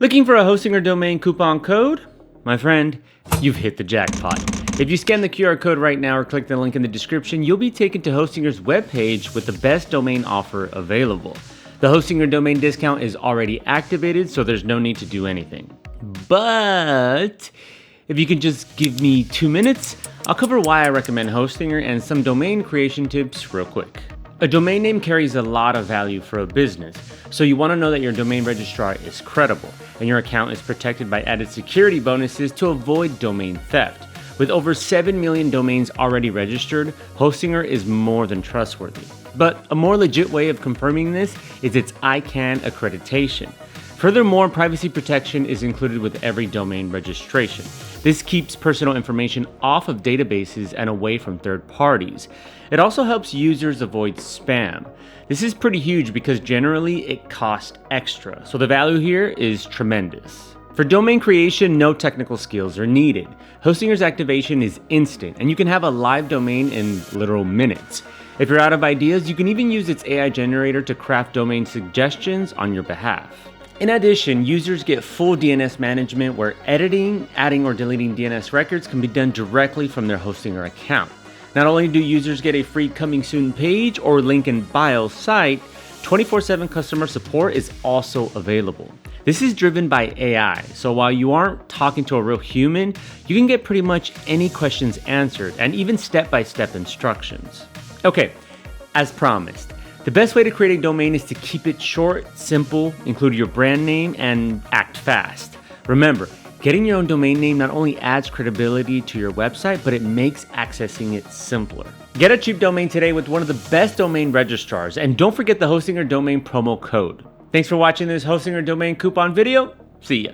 Looking for a hosting or domain coupon code? My friend, you've hit the jackpot. If you scan the QR code right now or click the link in the description, you'll be taken to Hostinger's webpage with the best domain offer available. The Hostinger domain discount is already activated, so there's no need to do anything. But if you can just give me 2 minutes, I'll cover why I recommend Hostinger and some domain creation tips real quick. A domain name carries a lot of value for a business, so you want to know that your domain registrar is credible and your account is protected by added security bonuses to avoid domain theft. With over 7 million domains already registered, Hostinger is more than trustworthy. But a more legit way of confirming this is its ICANN accreditation. Furthermore, privacy protection is included with every domain registration. This keeps personal information off of databases and away from third parties. It also helps users avoid spam. This is pretty huge because generally it costs extra, so the value here is tremendous. For domain creation, no technical skills are needed. Hostinger's activation is instant, and you can have a live domain in literal minutes. If you're out of ideas, you can even use its AI generator to craft domain suggestions on your behalf. In addition, users get full DNS management where editing, adding or deleting DNS records can be done directly from their Hostinger account. Not only do users get a free coming soon page or link in bio site, 24/7 customer support is also available. This is driven by AI, so while you aren't talking to a real human, you can get pretty much any questions answered and even step-by-step instructions. Okay, as promised, the best way to create a domain is to keep it short, simple, include your brand name, and act fast. Remember, getting your own domain name not only adds credibility to your website, but it makes accessing it simpler. Get a cheap domain today with one of the best domain registrars, and don't forget the Hostinger domain promo code. Thanks for watching this Hostinger domain coupon video. See ya.